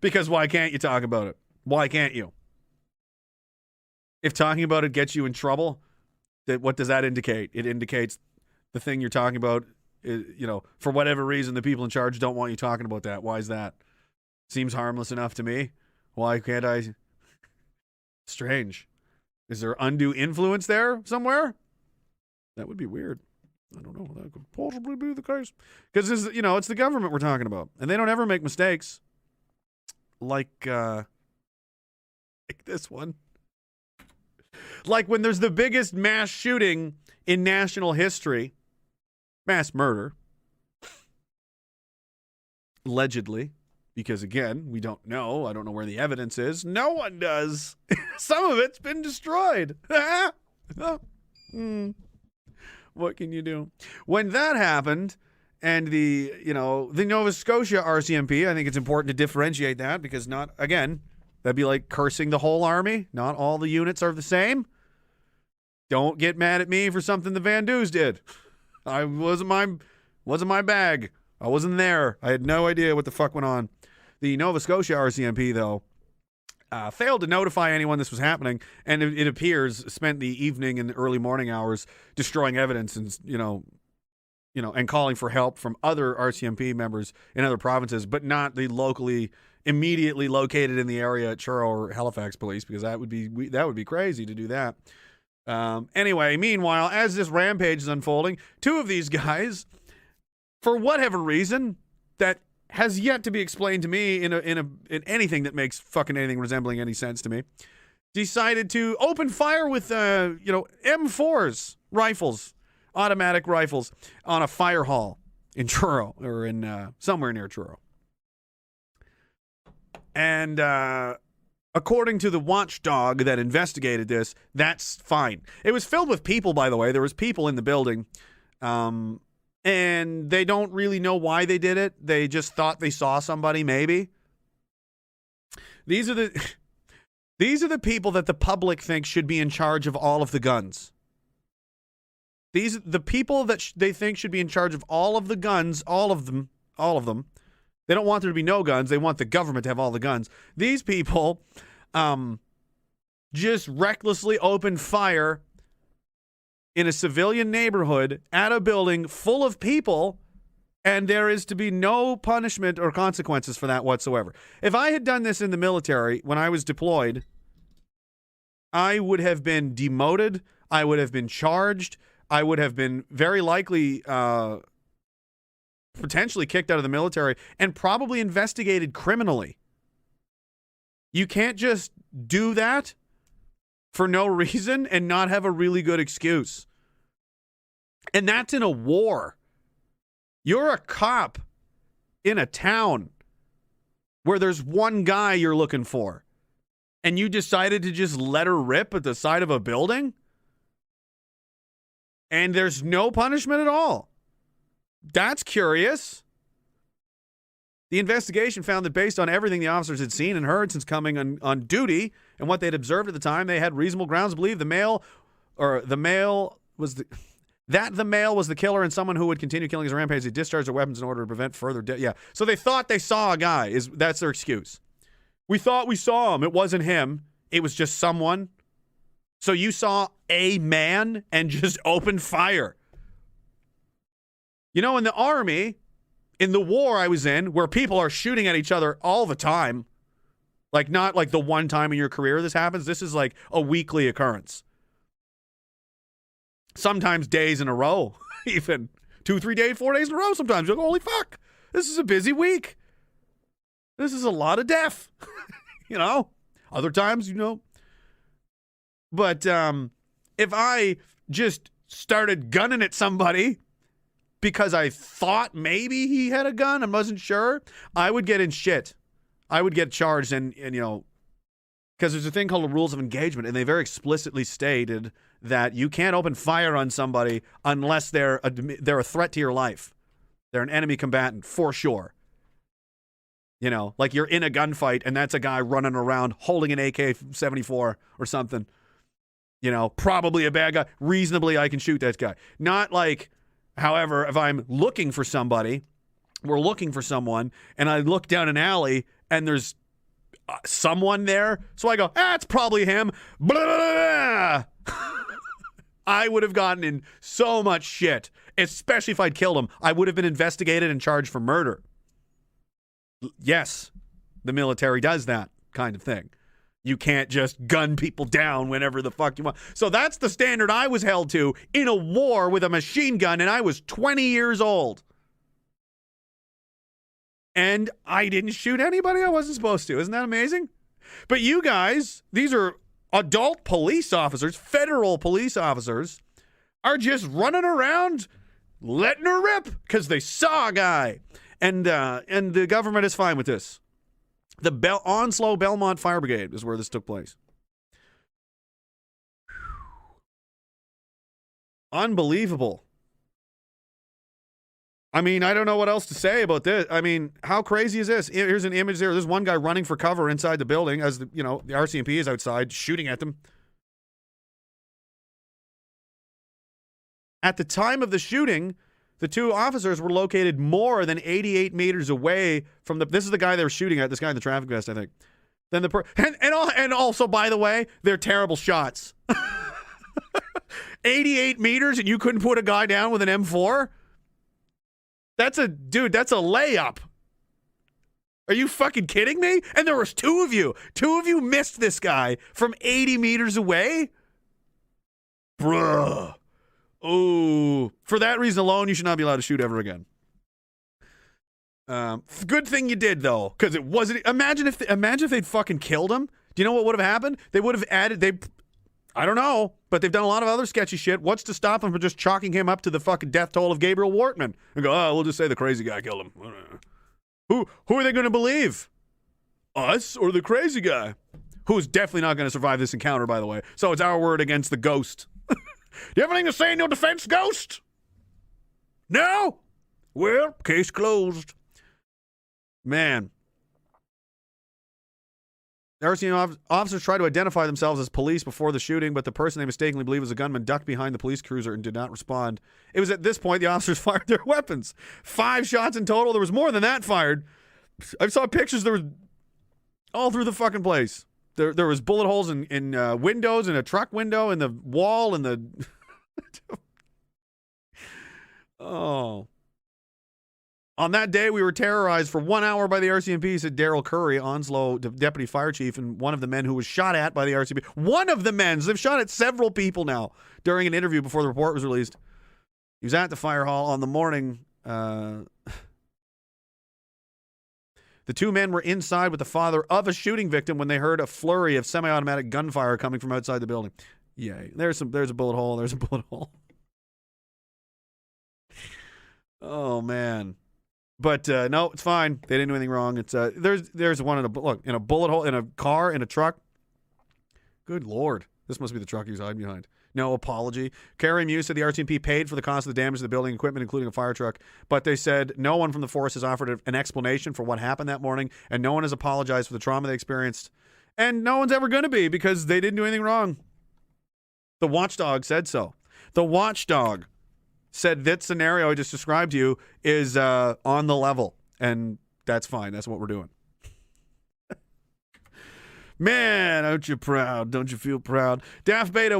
Because why can't you talk about it? Why can't you? If talking about it gets you in trouble, what does that indicate? It indicates the thing you're talking about, for whatever reason, the people in charge don't want you talking about that. Why is that? Seems harmless enough to me. Why can't I? Strange. Is there undue influence there somewhere? That would be weird. I don't know. That could possibly be the case. Because it's the government we're talking about. And they don't ever make mistakes. Like this one. Like when there's the biggest mass shooting in national history. Mass murder. Allegedly. Because, again, we don't know. I don't know where the evidence is. No one does. Some of it's been destroyed. What can you do? When that happened, and the Nova Scotia RCMP, I think it's important to differentiate that because that'd be like cursing the whole army. Not all the units are the same. Don't get mad at me for something the Van Doos did. Wasn't my bag. I wasn't there. I had no idea what the fuck went on. The Nova Scotia RCMP, though, failed to notify anyone this was happening, and it appears spent the evening and early morning hours destroying evidence and and calling for help from other RCMP members in other provinces, but not the locally immediately located in the area at Truro or Halifax police, because that would be crazy to do that. Anyway, meanwhile, as this rampage is unfolding, two of these guys, for whatever reason that has yet to be explained to me in anything that makes fucking anything resembling any sense to me, decided to open fire with M4s rifles, automatic rifles, on a fire hall in Truro, or in somewhere near Truro. And according to the watchdog that investigated this, that's fine. It was filled with people, by the way. There was people in the building. And they don't really know why they did it. They just thought they saw somebody, maybe. These are the people that the public thinks should be in charge of all of the guns. These the people that they think should be in charge of all of the guns, all of them. They don't want there to be no guns. They want the government to have all the guns. These people just recklessly opened fire in a civilian neighborhood at a building full of people, and there is to be no punishment or consequences for that whatsoever. If I had done this in the military when I was deployed, I would have been demoted. I would have been charged. I would have been very likely potentially kicked out of the military and probably investigated criminally. You can't just do that for no reason and not have a really good excuse. And that's in a war. You're a cop in a town where there's one guy you're looking for, and you decided to just let her rip at the side of a building? And there's no punishment at all. That's curious. The investigation found that based on everything the officers had seen and heard since coming on duty and what they'd observed at the time, they had reasonable grounds to believe the male was the killer and someone who would continue killing his rampage. They discharged their weapons in order to prevent further death. Yeah. So they thought they saw a guy. That's their excuse. We thought we saw him. It wasn't him. It was just someone. So you saw a man and just opened fire. In the army, in the war I was in, where people are shooting at each other all the time, like not like the one time in your career this happens. This is like a weekly occurrence. Sometimes days in a row, even 2, 3 days, 4 days in a row. Sometimes you're like, holy fuck, this is a busy week. This is a lot of death, Other times, But if I just started gunning at somebody because I thought maybe he had a gun, I wasn't sure, I would get in shit. I would get charged and because there's a thing called the rules of engagement, and they very explicitly stated that you can't open fire on somebody unless they're a threat to your life. They're an enemy combatant, for sure. Like you're in a gunfight, and that's a guy running around holding an AK-74 or something. Probably a bad guy. Reasonably, I can shoot that guy. Not like, however, if I'm looking for somebody, we're looking for someone, and I look down an alley, and there's someone there. So I go, it's probably him. Blah, blah, blah. I would have gotten in so much shit, especially if I'd killed him. I would have been investigated and charged for murder. Yes, the military does that kind of thing. You can't just gun people down whenever the fuck you want. So that's the standard I was held to in a war with a machine gun, and I was 20 years old. And I didn't shoot anybody I wasn't supposed to. Isn't that amazing? But you guys, these are adult police officers, federal police officers, are just running around letting her rip because they saw a guy. And the government is fine with this. The Onslow Belmont Fire Brigade is where this took place. Unbelievable. I mean, I don't know what else to say about this. I mean, how crazy is this? Here's an image there. There's one guy running for cover inside the building as the RCMP is outside shooting at them. At the time of the shooting, the two officers were located more than 88 meters away from this is the guy they were shooting at, this guy in the traffic vest, I think. Then and also, by the way, they're terrible shots. 88 meters and you couldn't put a guy down with an M4? That's a layup. Are you fucking kidding me? And there was two of you. Two of you missed this guy from 80 meters away? Bruh. Oh, for that reason alone, you should not be allowed to shoot ever again. Good thing you did, though, because it wasn't. Imagine if they'd fucking killed him. Do you know what would have happened? They would have added. I don't know, but they've done a lot of other sketchy shit. What's to stop them from just chalking him up to the fucking death toll of Gabriel Wortman and go, we'll just say the crazy guy killed him. Who are they going to believe? Us or the crazy guy? Who's definitely not going to survive this encounter, by the way. So it's our word against the ghost. Do you have anything to say in your defense, ghost? No? Well, case closed. Man. RCMP officers tried to identify themselves as police before the shooting, but the person they mistakenly believed was a gunman ducked behind the police cruiser and did not respond. It was at this point the officers fired their weapons. 5 shots in total. There was more than that fired. I saw pictures. There was all through the fucking place. There was bullet holes in windows, in a truck window, in the wall, in the... Oh. On that day, we were terrorized for 1 hour by the RCMP, said Daryl Curry, Onslow deputy fire chief, and one of the men who was shot at by the RCMP. One of the men. So they've shot at several people now during an interview before the report was released. He was at the fire hall on the morning. The 2 men were inside with the father of a shooting victim when they heard a flurry of semi-automatic gunfire coming from outside the building. Yay. There's a bullet hole. There's a bullet hole. Oh, man. But no, it's fine. They didn't do anything wrong. It's there's one in a bullet hole in a car, in a truck. Good Lord. This must be the truck he was hiding behind. No apology. Carrie Mew said the RCMP paid for the cost of the damage to the building equipment, including a fire truck. But they said no one from the force has offered an explanation for what happened that morning, and no one has apologized for the trauma they experienced. And no one's ever going to be because they didn't do anything wrong. The watchdog said so. The watchdog said that scenario I just described to you is on the level, and that's fine. That's what we're doing. Man, aren't you proud? Don't you feel proud? Daft Beta